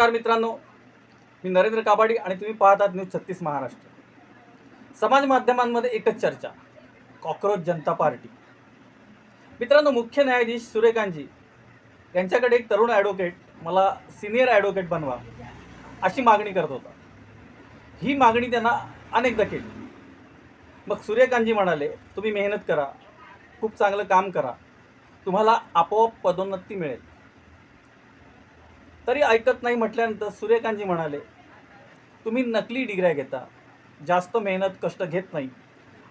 नमस्कार मित्रांनो, मी नरेंद्र काबाडी आणि तुम्ही पाहतात न्यूज 36 महाराष्ट्र. समाज माध्यमांमध्ये एकच चर्चा, कॉकरोच जनता पार्टी. मित्रांनो, मुख्य न्यायाधीश सूर्यकांतजी यांच्याकडे एक तरुण ॲडव्होकेट मला सिनियर ॲडव्होकेट बनवा अशी मागणी करत होता. ही मागणी त्यांना अनेकदा केली. मग सूर्यकांतजी म्हणाले, तुम्ही मेहनत करा, खूप चांगलं काम करा, तुम्हाला आपोआप पदोन्नती मिळेल. तरी ऐकत नाही म्हटल्यानंतर सूर्यकांतजी म्हणाले, तुम्ही नकली डिग्र्या घेता, जास्त मेहनत कष्ट घेत नाही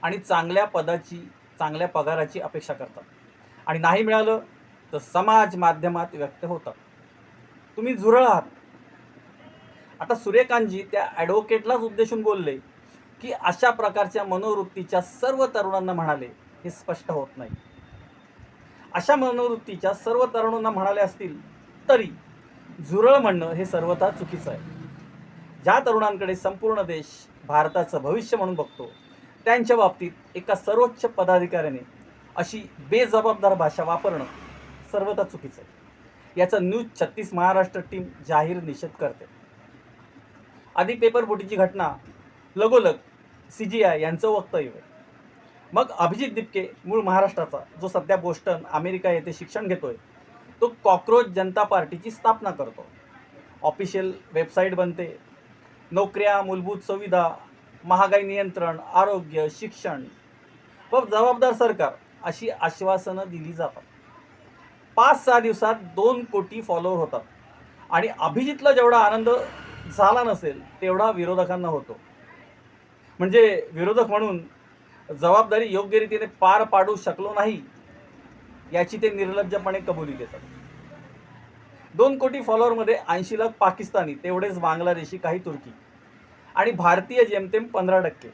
आणि चांगल्या पदाची चांगल्या पगाराची अपेक्षा करतात आणि नाही मिळालं तर समाज माध्यमात व्यक्त होतात. तुम्ही झुरळ आहात. आता सूर्यकांतजी त्या ॲडव्होकेटलाच उद्देशून बोलले की अशा प्रकारच्या मनोवृत्तीच्या सर्व तरुणांना म्हणाले हे स्पष्ट होत नाही. अशा मनोवृत्तीच्या सर्व तरुणांना म्हणाले असतील तरी झुरळ म्हणणं हे सर्वथा चुकीचं आहे. ज्या तरुणांकडे संपूर्ण देश भारताचं भविष्य म्हणून बघतो त्यांच्या बाबतीत एका सर्वोच्च पदाधिकाऱ्याने अशी बेजबाबदार भाषा वापरणं सर्वथा चुकीचं आहे. याचा न्यूज 36 महाराष्ट्र टीम जाहीर निषेध करते. आधी पेपरफुटीची घटना, लगोलग CGI यांचं वक्तव्य, मग अभिजित दिपके मूळ महाराष्ट्राचा जो सध्या बोस्टन अमेरिका येथे शिक्षण घेतोय तो कॉकरोच जनता पार्टीची स्थापना करतो. ऑफिशियल वेबसाईट बनते, नोकऱ्या, मूलभूत सुविधा, महागाई नियंत्रण, आरोग्य, शिक्षण व जबाबदार सरकार अशी आश्वासनं दिली जातात. 5-6 दिवसात 2 कोटी फॉलोअर होतात आणि अभिजितला जेवढा आनंद झाला नसेल तेवढा विरोधकांना होतो. म्हणजे विरोधक म्हणून जबाबदारी योग्य रीतीने पार पाडू शकलो नाही याची ते निर्लज्जपणे कबुली देतात. 2 कोटी फॉलोअरमध्ये 80 लाख पाकिस्तानी, तेवढेच बांगलादेशी, काही तुर्की आणि भारतीय जेमतेम 15%,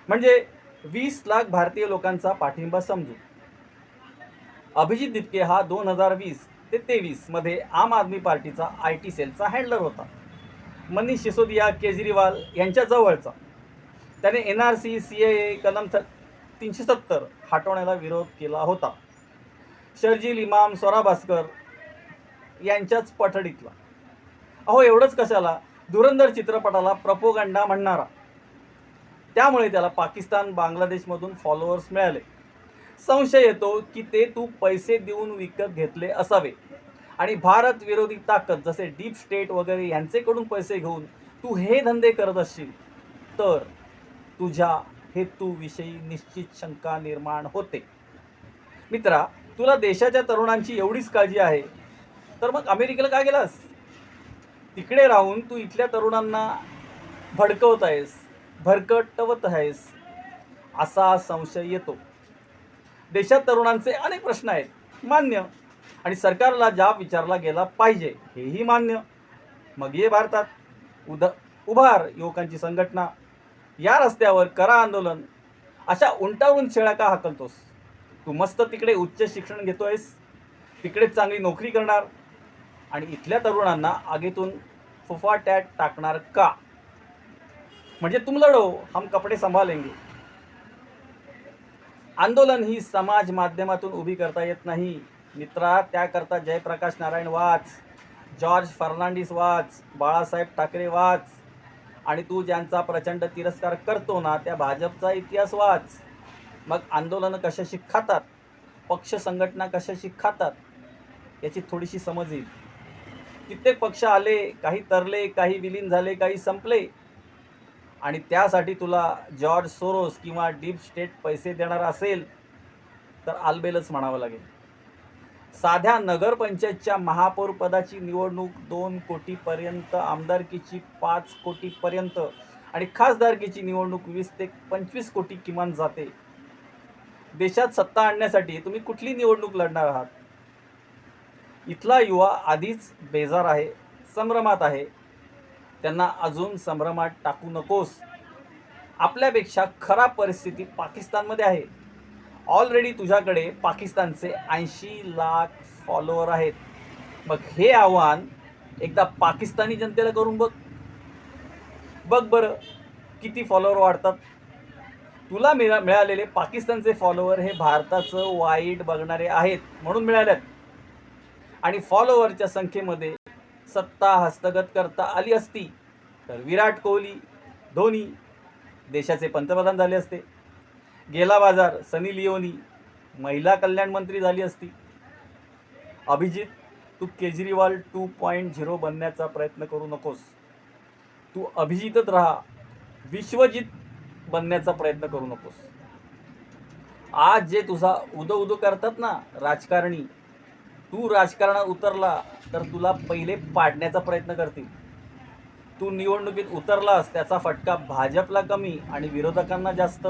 म्हणजे 20 लाख भारतीय लोकांचा पाठिंबा समजू. अभिजित दिपके हा 2020 ते 23 मध्ये आम आदमी पार्टीचा IT सेलचा हँडलर होता. मनीष सिसोदिया, केजरीवाल यांच्या जवळचा. त्याने NRC, CAA, कलम 370 हटवण्याला विरोध केला होता. शर्जील इमाम, स्वरा भास्कर यांच्याच पठडीतला. अहो, एवढंच कशाला, धुरंधर चित्रपटाला प्रपोगंडा म्हणणारा. त्यामुळे त्याला पाकिस्तान, बांगलादेशमधून फॉलोअर्स मिळाले. संशय येतो की ते तू पैसे देऊन विकत घेतले असावे आणि भारत विरोधी ताकद जसे डीप स्टेट वगैरे यांचेकडून पैसे घेऊन तू हे धंदे करत असशील तर तुझ्या हेतूविषयी निश्चित शंका निर्माण होते. मित्रा, तुला देशाच्या तरुणांची एवढीच काळजी आहे तर मग अमेरिकेला का गेलास? तिकडे राहून तू इथल्या तरुणांना भडकवत आहेस, भरकटवत आहेस असा संशय येतो. देशात तरुणांचे अनेक प्रश्न आहेत, मान्य, आणि सरकारला जाब विचारला गेला पाहिजे, हेही मान्य. मग ये भारतात, उभार युवकांची संघटना, या रस्त्यावर करा आंदोलन. अशा उंटावरून शेळ्या का हाकलतोस? तू मस्त तिकडे उच्च शिक्षण घेतोयस, तिकडेच चांगली नोकरी करणार आणि इथल्या तरुणांना आगीतून फुफाट्यात टाकणार का? म्हणजे तुम लढो, हम कपडे संभालेंगे. आंदोलन ही समाज माध्यमातून उभी करता येत नाही मित्रा. त्याकरता जयप्रकाश नारायण वाच, जॉर्ज फर्नांडिस वाच, बाळासाहेब ठाकरे वाच आणि तू ज्यांचा प्रचंड तिरस्कार करतो ना त्या भाजपचा इतिहास वाच. मग आंदोलनं कशाशी खातात, पक्ष संघटना कशाशी खातात याची थोडीशी समज येईल. कित्येक पक्ष आले, काही तरले, काही विलीन झाले, काही संपले आणि त्यासाठी तुला जॉर्ज सोरोस किंवा डीप स्टेट पैसे देणार असेल तर आलबेलच म्हणावं लागेल. साध्या नगरपंचायतच्या महापौर पदाची निवडणूक 2 कोटीपर्यंत, आमदारकीची 5 कोटीपर्यंत आणि खासदारकीची निवडणूक 20 ते 25 कोटी किमान जाते. देशात सत्ता आणण्यासाठी तुम्ही कुठली निवडणूक लढणार आहात? इथला युवा आधीच बेजार आहे, संभ्रमात आहे. त्यांना अजून संभ्रमात टाकू नकोस. आपल्यापेक्षा खराब परिस्थिती पाकिस्तानमध्ये आहे. ऑलरेडी तुझ्याकडे पाकिस्तानचे 80 लाख फॉलोअर आहेत. मग हे आव्हान एकदा पाकिस्तानी जनतेला करून बघ. बघ बरं किती फॉलोअर वाढतात. तुला मिळालेले पाकिस्तानचे फॉलोअर हे भारताचं वाईट बघणारे आहेत म्हणून मिळालेत आणि फॉलोअरच्या संख्येमध्ये सत्ता हस्तगत करता आली असती तर विराट कोहली, धोनी देशाचे पंतप्रधान झाले असते. गेला बाजार सनी लिओनी महिला कल्याण मंत्री झाली असती. अभिजित, तू केजरीवाल 2.0 बनण्याचा प्रयत्न करू नकोस. तू अभिजितच राहा, विश्वजित बनण्याचा प्रयत्न करू नकोस. आज जे तुझा उदो उदो करतात ना राजकारणी, तू राजकारणात उतरला तर तुला पहिले पाडण्याचा प्रयत्न करतील. तू निवडणुकीत उतरलास त्याचा फटका भाजपला कमी आणि विरोधकांना जास्त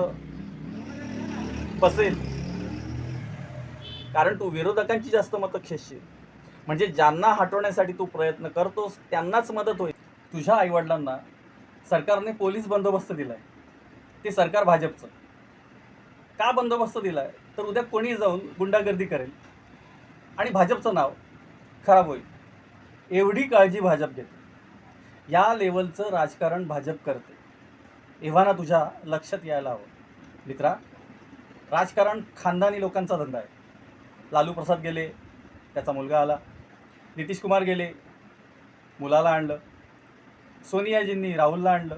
बसेल, कारण तू विरोधकांची जास्त मतं खेचशील. म्हणजे ज्यांना हटवण्यासाठी तू प्रयत्न करतोस त्यांनाच मदत होईल. तुझ्या आईवडिलांना सरकारने पोलीस बंदोबस्त दिलाय, ते सरकार भाजपचं. का बंदोबस्त दिलाय तर उद्या कोणी जाऊन गुंडागर्दी करेल आणि भाजपचं नाव खराब होईल. एवढी काळजी भाजप घेते. या लेवलचं राजकारण भाजप करते. एव्हाना तुझ्या लक्षात यायला हवं. मित्रा, राजकारण खानदानी लोकांचा धंदा आहे. लालू प्रसाद गेले, त्याचा मुलगा आला. नितीश कुमार गेले, मुलाला आणलं. सोनियाजींनी राहुलला आणलं.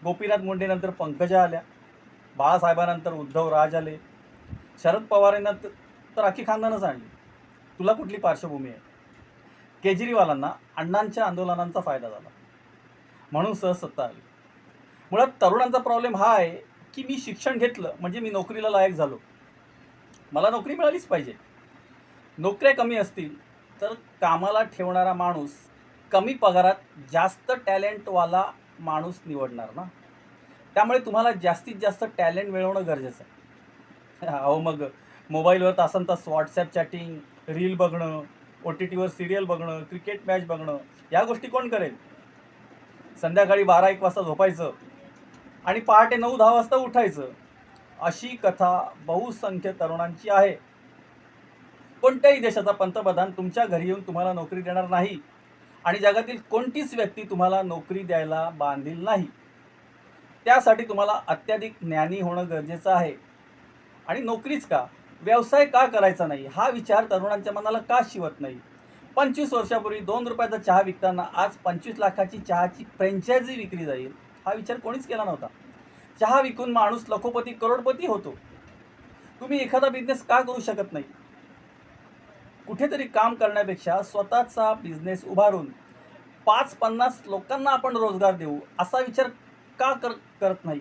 गोपीनाथ मुंडेनंतर पंकजा आल्या. बाळासाहेबांनंतर उद्धव राज आले. शरद पवारांना तर अख्खी खानदानच आणली. तुला कुठली पार्श्वभूमी आहे? केजरीवालांना अण्णांच्या आंदोलनांचा फायदा झाला म्हणून सहज सत्ता आली. मुळात तरुणांचा प्रॉब्लेम हा आहे की मी शिक्षण घेतलं म्हणजे मी नोकरीला लायक झालो, मला नोकरी मिळालीच पाहिजे. नोकऱ्या कमी असतील तर कामाला ठेवणारा माणूस कमी पगारात जास्त टॅलेंटवाला माणूस निवडणार ना. त्यामुळे तुम्हाला जास्तीत जास्त टॅलेंट मिळवणं गरजेचं आहे. अहो मग मोबाईलवर तासनतास व्हॉट्सॲप चॅटिंग, रील बघणं, OTTवर सिरियल बघणं, क्रिकेट मॅच बघणं, या गोष्टी कोण करेल? संध्याकाळी 12-1 वाजता झोपायचं आणि पहाटे 9-10 वाजता उठायचं, अशी कथा बहुसंख्य तरुणांची आहे. कोणत्याही देशाचा पंतप्रधान तुमच्या घरी येऊन तुम्हाला नोकरी देणार नाही आणि जगातील कोणतीच व्यक्ती तुम्हाला नोकरी द्यायला बांधील नाही. त्यासाठी तुम्हाला अत्याधिक ज्ञानी होणं गरजेचं आहे. आणि नोकरीच का, व्यवसाय का करायचा नाही हा विचार तरुणांच्या मनाला का शिवत नाही? 25 वर्षापूर्वी 2 रुपयाचा चहा विकताना आज 25 लाखाची चहाची फ्रँचायझी विकली जाईल हा विचार कोणीच केला नव्हता. चहा विकून माणूस लखोपती करोडपती होतो. तुम्ही एखादा बिझनेस का करू शकत नाही? कुठेतरी काम करण्यापेक्षा स्वतःचा बिझनेस उभारून 5-50 लोकांना आपण रोजगार देऊ असा विचार का करत नाही?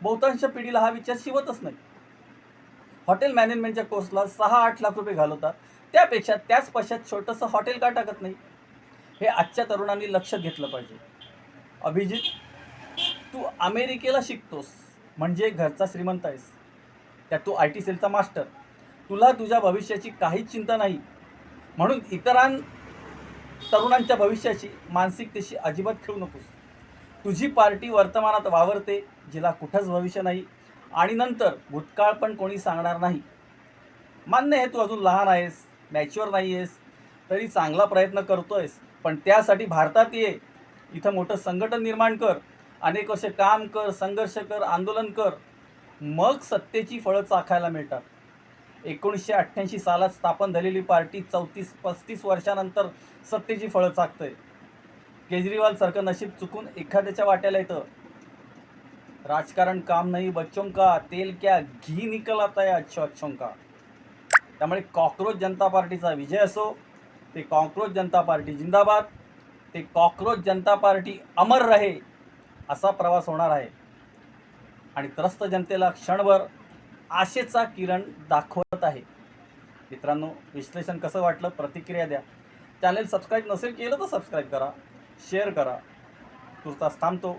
बहुतांश पिढीला हा विचार शिवतच नाही. हॉटेल मॅनेजमेंटच्या कोर्सला 6-8 लाख रुपये घालवतात, त्यापेक्षा त्याच पैशात छोटंसं हॉटेल का टाकत नाही? हे आजच्या तरुणांनी लक्षात घेतलं पाहिजे. अभिजित, तू अमेरिकेला शिकतोस म्हणजे घरचा श्रीमंत आहेस, त्यात तू IT सेलचा मास्टर. तुला तुझ्या भविष्याची काहीच चिंता नाही. म्हणून तरुणांच्या भविष्याची मानसिकतेशी अजिबात खेळू नकोस. तुझी पार्टी वर्तमानात वावरते, जिला कुठंच भविष्य नाही, आणि नंतर भूतकाळ पण कोणी सांगणार नाही. मान्य आहे तू अजून लहान आहेस, मॅच्युअर नाही आहेस, तरी चांगला प्रयत्न करतोयस. पण त्यासाठी भारतात ये, इथं मोठं संघटन निर्माण कर, अनेक वर्षे काम कर, संघर्ष कर, आंदोलन कर, मग सत्तेची फळं चाखायला मिळतात. 1988 सालात स्थापन झालेली पार्टी 34-35 वर्षानंतर सत्तेची फळं चाखतंय. केजरीवाल सारखं नशीब चुकून एखाद्याच्या वाट्याला येतं. राजकारण काम नाही बच्चों का, तेल क्या घी निकल आता है अच्छों का. त्यामुळे कॉकरोच जनता पार्टीचा विजय असो. ते कॉकरोच जनता पार्टी जिंदाबाद, ते कॉकरोच जनता पार्टी अमर रहे असा प्रवास होणार आहे. आणि त्रस्त जनतेला क्षणभर आशेचा किरण दाखवत आहे. मित्रांनो, विश्लेषण कसं वाटलं प्रतिक्रिया द्या. चॅनल सबस्क्राईब नसेल केलं तर सबस्क्राईब करा, शेअर करा. तुर्तास थांबतो.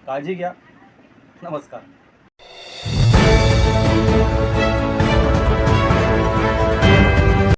काळजी घ्या. नमस्कार.